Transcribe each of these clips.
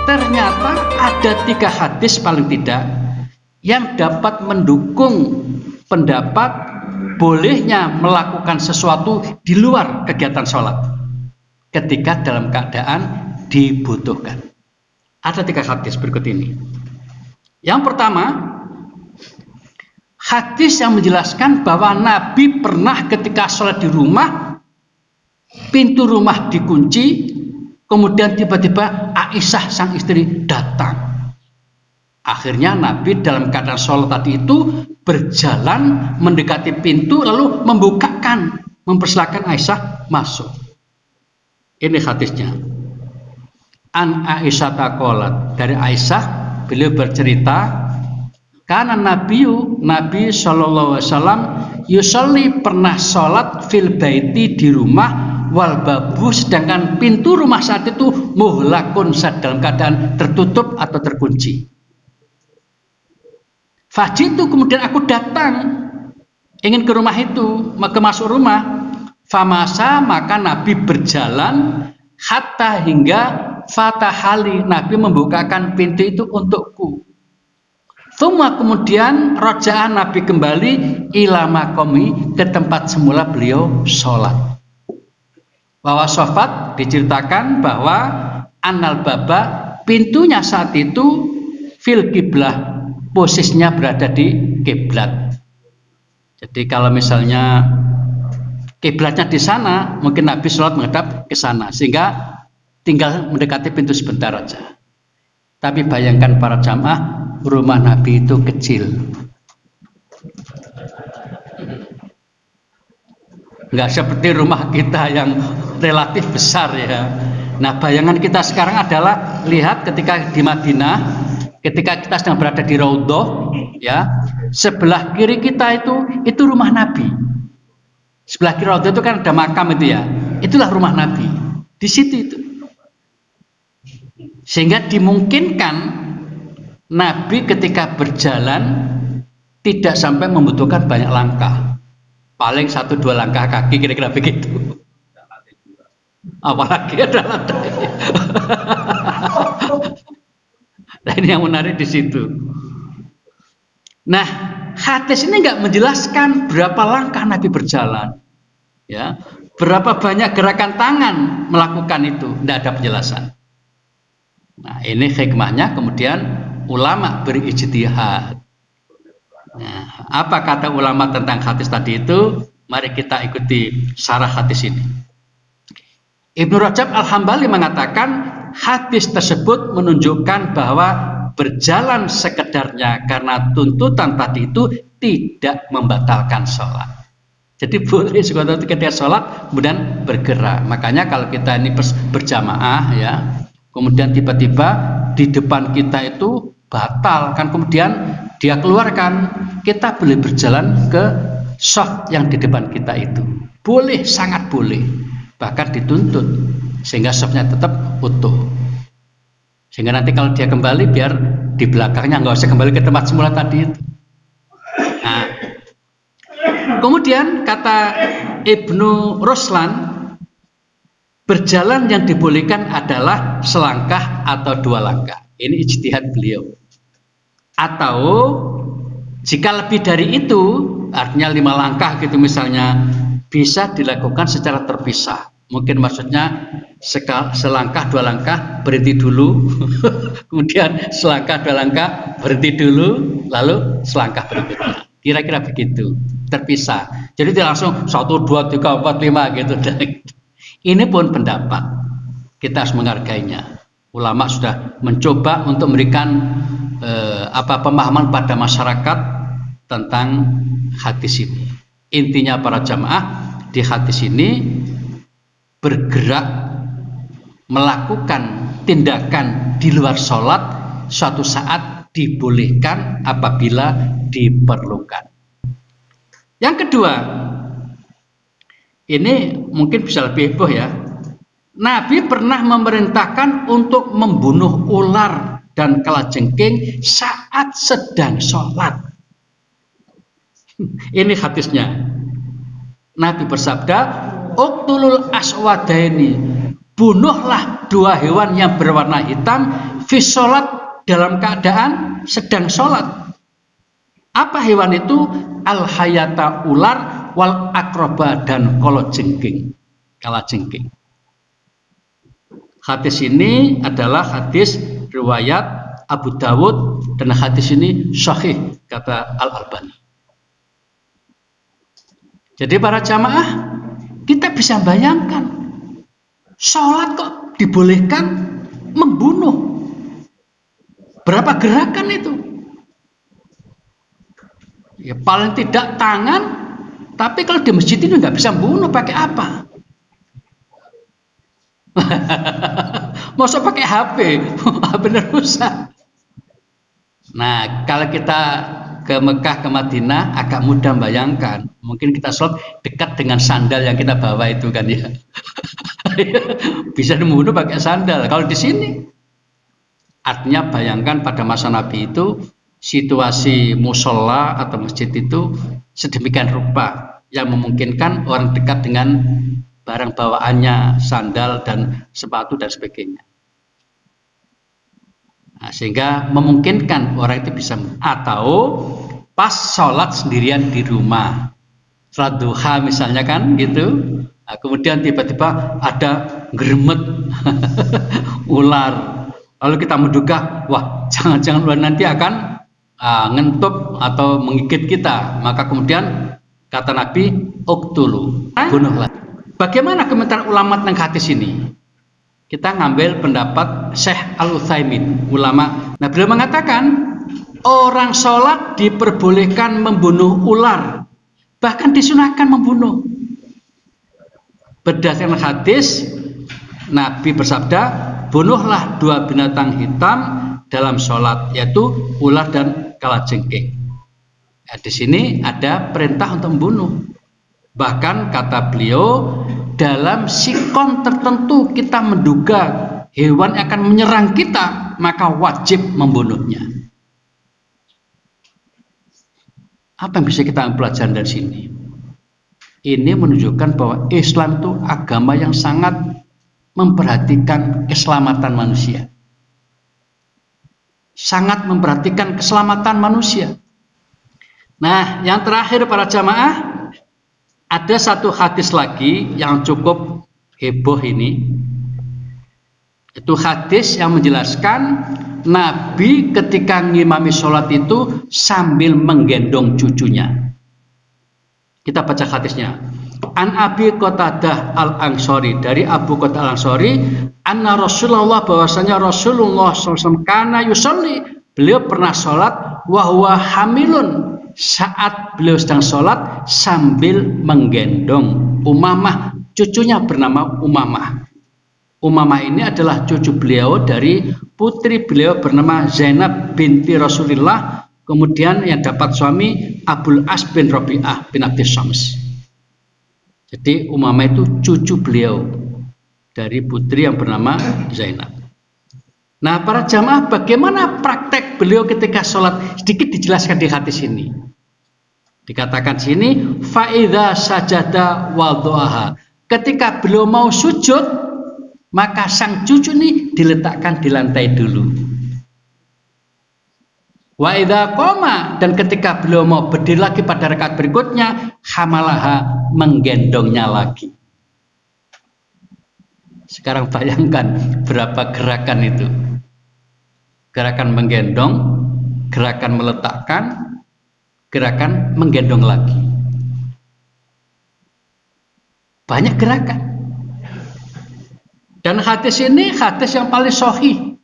ternyata ada 3 hadis paling tidak yang dapat mendukung pendapat bolehnya melakukan sesuatu di luar kegiatan sholat ketika dalam keadaan dibutuhkan. Ada 3 hadis berikut ini. Yang pertama, hadis yang menjelaskan bahwa Nabi pernah ketika sholat di rumah, pintu rumah dikunci, kemudian tiba-tiba Aisyah sang istri datang. Akhirnya Nabi dalam keadaan sholat tadi itu berjalan mendekati pintu lalu mempersilakan Aisyah masuk. Ini hadisnya. An Aisyah taqolat, dari Aisyah beliau bercerita, karena Nabi sallallahu alaihi wasallam yusolli pernah sholat fil baiti di rumah wal babu, sedangkan pintu rumah saat itu muhlakun, dalam keadaan tertutup atau terkunci. Fajitu, kemudian aku datang ingin ke rumah itu, masuk rumah. Famasa, maka Nabi berjalan hatta hingga fatahali, Nabi membukakan pintu itu untukku. Thumma, kemudian roja'an, Nabi kembali ila maqami, ke tempat semula beliau sholat. Bahwa sofat diceritakan bahwa anal baba, pintunya saat itu fil kiblah, posisinya berada di kiblat. Jadi kalau misalnya kiblatnya di sana, mungkin Nabi sholat menghadap ke sana, sehingga tinggal mendekati pintu sebentar aja. Tapi bayangkan para jamaah, rumah Nabi itu kecil, nggak seperti rumah kita yang relatif besar ya. Nah, bayangan kita sekarang adalah lihat ketika di Madinah, ketika kita sedang berada di Raudhah, ya, sebelah kiri kita itu rumah Nabi. Sebelah kiri Raudhah itu kan ada makam itu ya, itulah rumah Nabi di situ itu. Sehingga dimungkinkan Nabi ketika berjalan tidak sampai membutuhkan banyak langkah, paling 1-2 langkah kaki, kira-kira begitu. Apalagi ada lantai. Nah, ini yang menarik di situ. Nah, hadis ini nggak menjelaskan berapa langkah Nabi berjalan, ya, berapa banyak gerakan tangan melakukan itu, tidak ada penjelasan. Nah, ini hikmahnya kemudian ulama berijtihad. Nah, apa kata ulama tentang hadis tadi itu? Mari kita ikuti syarah hadis ini. Ibnu Rajab Al-Hambali mengatakan hadis tersebut menunjukkan bahwa berjalan sekedarnya karena tuntutan tadi itu tidak membatalkan sholat. Jadi boleh ketika sholat kemudian bergerak. Makanya kalau kita ini berjamaah ya, kemudian tiba-tiba di depan kita itu batal, kan kemudian dia keluarkan, kita boleh berjalan ke shaf yang di depan kita itu. Boleh, sangat boleh. Bahkan dituntut sehingga shafnya tetap utuh. Sehingga nanti kalau dia kembali biar di belakangnya nggak usah kembali ke tempat semula tadi itu. Nah, kemudian kata Ibnu Ruslan, berjalan yang dibolehkan adalah selangkah atau 2 langkah. Ini ijtihad beliau. Atau jika lebih dari itu, artinya 5 langkah gitu misalnya, bisa dilakukan secara terpisah. Mungkin maksudnya selangkah 2 langkah berhenti dulu, kemudian selangkah 2 langkah berhenti dulu, lalu selangkah berikutnya. Kira-kira begitu, terpisah. Jadi tidak langsung 1, 2, 3, 4, 5 gitu. Ini pun pendapat, kita harus menghargainya. Ulama sudah mencoba untuk memberikan pemahaman pada masyarakat tentang hadis ini. Intinya para jamaah, di hadis ini bergerak melakukan tindakan di luar sholat suatu saat dibolehkan apabila diperlukan. Yang kedua, ini mungkin bisa lebih heboh ya. Nabi pernah memerintahkan untuk membunuh ular dan kalajengking saat sedang sholat. Ini hadisnya. Nabi bersabda, uqtulul aswadaini, bunuhlah dua hewan yang berwarna hitam fi sholat, dalam keadaan sedang sholat. Apa hewan itu? Al hayata, ular, wal akroba, dan kalajengking. Hadis ini adalah hadis riwayat Abu Dawud, dan hadis ini sahih kata Al-Albani. Jadi para jamaah, kita bisa bayangkan sholat kok dibolehkan membunuh. Berapa gerakan itu? Ya paling tidak tangan, tapi kalau di masjid ini nggak bisa bunuh, pakai apa? Masa pakai HP? Bener rusak. Nah, kalau kita ke Mekah, ke Madinah, agak mudah bayangkan. Mungkin kita sholat dekat dengan sandal yang kita bawa itu kan ya. Bisa membunuh pakai sandal. Kalau di sini, artinya bayangkan pada masa Nabi itu situasi musola atau masjid itu sedemikian rupa yang memungkinkan orang dekat dengan barang bawaannya, sandal dan sepatu dan sebagainya. Nah, sehingga memungkinkan orang itu bisa, atau pas sholat sendirian di rumah, sholat duha misalnya kan gitu. Nah, kemudian tiba-tiba ada geremet ular, lalu kita menduga, wah jangan-jangan ular nanti akan ngentup atau menggigit kita. Maka kemudian kata Nabi, uktulu, bunuhlah. Bagaimana komentar ulama tentang hadis ini? Kita ngambil pendapat Syekh Al-Utsaimin, ulama. Nah, beliau mengatakan orang sholat diperbolehkan membunuh ular, bahkan disunahkan membunuh. Berdasarkan hadis, Nabi bersabda, bunuhlah dua binatang hitam dalam sholat, yaitu ular dan kalajengking. Nah, di sini ada perintah untuk membunuh. Bahkan kata beliau, dalam sikon tertentu kita menduga hewan akan menyerang kita, maka wajib membunuhnya. Apa yang bisa kita pelajari dari sini? Ini menunjukkan bahwa Islam itu agama yang sangat memperhatikan keselamatan manusia. Sangat memperhatikan keselamatan manusia. Nah, yang terakhir para jamaah, ada satu hadis lagi yang cukup heboh ini. Itu hadis yang menjelaskan Nabi ketika ngimami sholat itu sambil menggendong cucunya. Kita baca hadisnya. An Abi Qatadah Al-Ansori, dari Abu Qatadah Al-Ansori, anna Rasulullah, bahwasanya Rasulullah SAW kana yusolli, beliau pernah sholat wa hamilun, saat beliau sedang sholat sambil menggendong Umamah, cucunya bernama Umamah. Umamah ini adalah cucu beliau dari putri beliau bernama Zainab binti Rasulullah, kemudian yang dapat suami Abul As bin Rabi'ah bin Abdi Syams. Jadi Umamah itu cucu beliau dari putri yang bernama Zainab. Nah, para jamaah, bagaimana praktek beliau ketika sholat? Sedikit dijelaskan di hadis ini. Dikatakan sini, faidha sajada wadhaha. Ketika beliau mau sujud, maka sang cucu ini diletakkan di lantai dulu. Wa idza qoma, dan ketika beliau mau berdiri lagi pada rakaat berikutnya, hamalaha, menggendongnya lagi. Sekarang bayangkan berapa gerakan itu. Gerakan menggendong, gerakan meletakkan, gerakan menggendong lagi. Banyak gerakan. Dan hadis ini hadis yang paling sahih.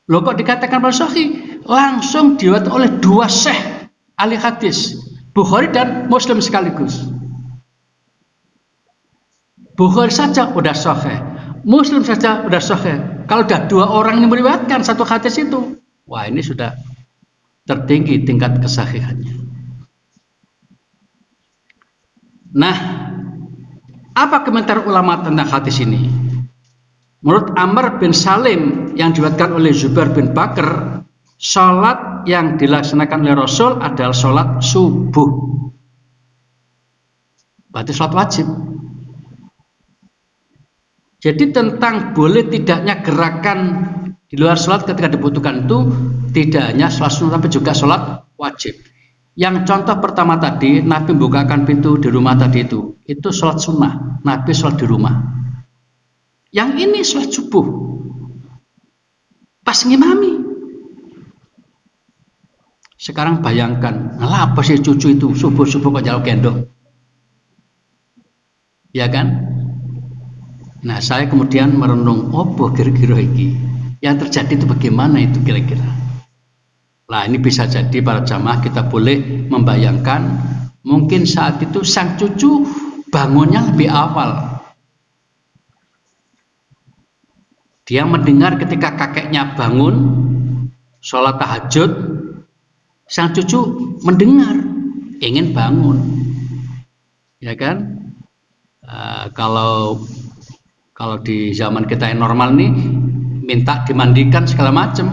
Loh, kok dikatakan paling sahih? Langsung diriwayatkan oleh dua syekh ahli hadis, Bukhari dan Muslim sekaligus. Bukhari saja udah sahih, Muslim saja udah sahih. Kalau udah dua orang yang meriwayatkan satu hadis itu, wah, ini sudah tertinggi tingkat kesahihannya. Nah, apa komentar ulama tentang hadis ini? Menurut Amr bin Salim yang diriwayatkan oleh Zubair bin Bakar, sholat yang dilaksanakan oleh Rasul adalah sholat subuh. Berarti sholat wajib. Jadi tentang boleh tidaknya gerakan di luar sholat ketika dibutuhkan itu tidak hanya sholat sunnah tapi juga sholat wajib. Yang contoh pertama tadi, Nabi membukakan pintu di rumah tadi itu sholat sunnah, Nabi sholat di rumah. Yang ini sholat subuh, pas ngimami. Sekarang bayangkan, apa sih cucu itu subuh-subuh kok jalan gendong? Ya kan? Nah, saya kemudian merenung, kira-kira iki yang terjadi itu bagaimana itu kira-kira. Nah, ini bisa jadi para jamaah kita boleh membayangkan mungkin saat itu sang cucu bangunnya lebih awal. Dia mendengar ketika kakeknya bangun sholat tahajud, sang cucu mendengar ingin bangun, ya kan? Kalau di zaman kita yang normal nih minta dimandikan segala macam.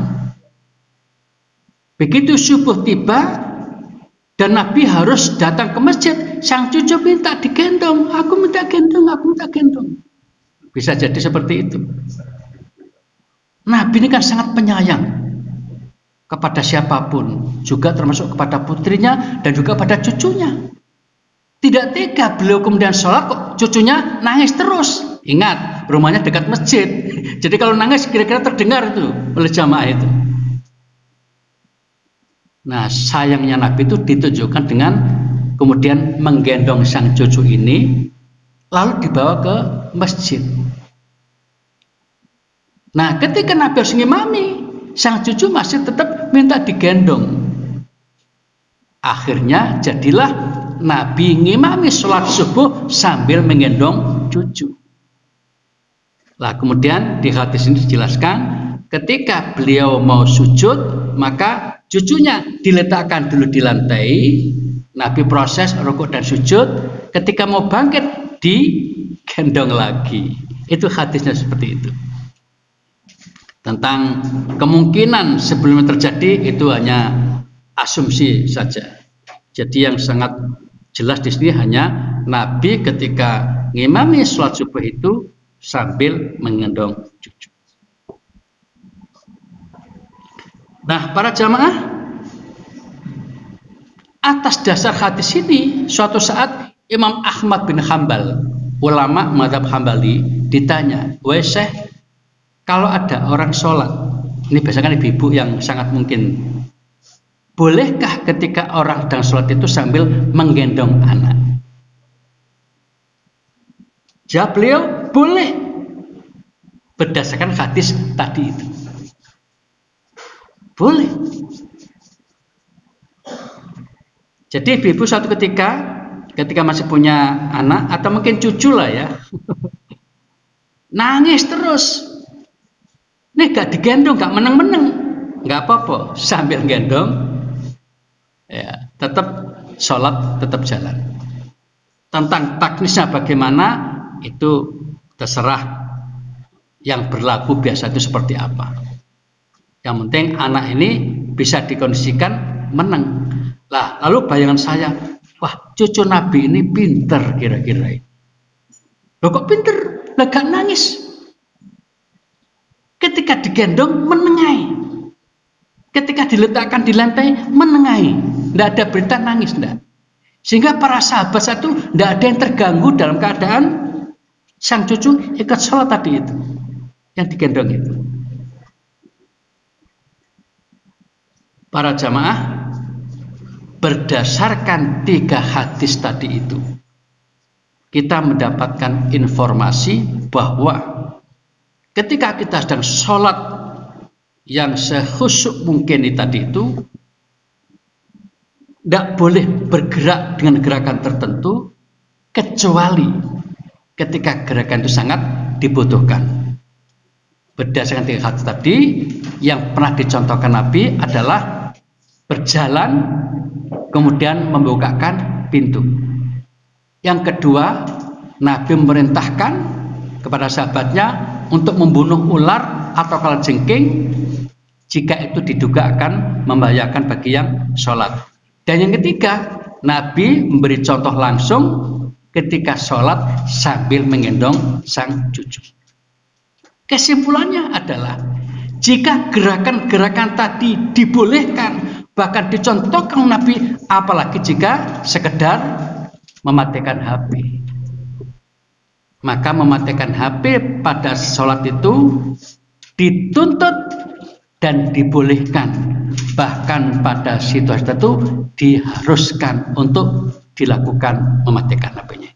Begitu subuh tiba dan Nabi harus datang ke masjid, sang cucu minta digendong, aku minta gendong. Bisa jadi seperti itu. Nabi ini kan sangat penyayang kepada siapapun, juga termasuk kepada putrinya dan juga pada cucunya. Tidak tega beliau kemudian sholat kok cucunya nangis terus. Ingat, rumahnya dekat masjid. Jadi kalau nangis kira-kira terdengar itu oleh jamaah itu. Nah, sayangnya Nabi itu ditunjukkan dengan kemudian menggendong sang cucu ini lalu dibawa ke masjid. Nah, ketika Nabi harus ngimami, sang cucu masih tetap minta digendong. Akhirnya jadilah Nabi ngimami sholat subuh sambil menggendong cucu. Lah kemudian di hadis ini dijelaskan ketika beliau mau sujud maka cucunya diletakkan dulu di lantai, Nabi proses rukuk dan sujud, ketika mau bangkit digendong lagi. Itu hadisnya seperti itu. Tentang kemungkinan sebelumnya terjadi itu hanya asumsi saja. Jadi yang sangat jelas di sini hanya Nabi ketika ngimami sholat subuh itu sambil menggendong cucu. Nah, para jamaah, atas dasar hadis ini, suatu saat Imam Ahmad bin Hanbal, ulama mazhab Hambali, ditanya, "Wahai Syekh, kalau ada orang sholat," ini biasanya ibu-ibu yang sangat mungkin, bolehkah ketika orang sedang sholat itu sambil menggendong anak? Jawab beliau, boleh, berdasarkan hadis tadi itu. Boleh. Jadi ibu-ibu suatu ketika masih punya anak atau mungkin cucu lah ya, nangis terus, nih gak digendong, gak meneng-meneng, gak apa-apa, sambil gendong, ya tetap sholat, tetap jalan. Tentang teknisnya bagaimana itu terserah yang berlaku biasa itu seperti apa. Yang penting anak ini bisa dikondisikan meneng. Lah, lalu bayangan saya, wah cucu Nabi ini pinter kira-kira. Loh kok pinter? Lah gak nangis. Ketika digendong menengai. Ketika diletakkan di lantai menengai. Tidak ada berita nangis, tidak. Sehingga para sahabat satu tidak ada yang terganggu dalam keadaan sang cucu ikut sholat tadi itu, yang digendong itu. Para jamaah, berdasarkan 3 hadis tadi itu, kita mendapatkan informasi bahwa ketika kita sedang sholat yang sekhusyuk mungkin tadi itu, tidak boleh bergerak dengan gerakan tertentu kecuali ketika gerakan itu sangat dibutuhkan. Berdasarkan 3 hadis tadi, yang pernah dicontohkan Nabi adalah berjalan kemudian membukakan pintu. Yang kedua, Nabi memerintahkan kepada sahabatnya untuk membunuh ular atau kalajengking jika itu diduga akan membahayakan bagi yang sholat. Dan yang ketiga, Nabi memberi contoh langsung ketika sholat sambil menggendong sang cucu. Kesimpulannya adalah jika gerakan-gerakan tadi dibolehkan, bahkan dicontohkan Nabi, apalagi jika sekedar mematikan HP. Maka mematikan HP pada sholat itu dituntut dan dibolehkan. Bahkan pada situasi tertentu diharuskan untuk dilakukan mematikan HP-nya.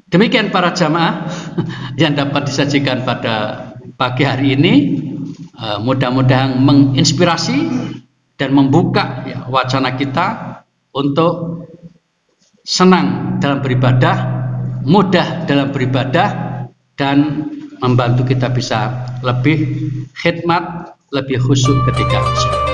Demikian para jamaah yang dapat disajikan pada pagi hari ini. Mudah-mudahan menginspirasi dan membuka wacana kita untuk senang dalam beribadah, mudah dalam beribadah, dan membantu kita bisa lebih khidmat, lebih khusyuk ketika sholat.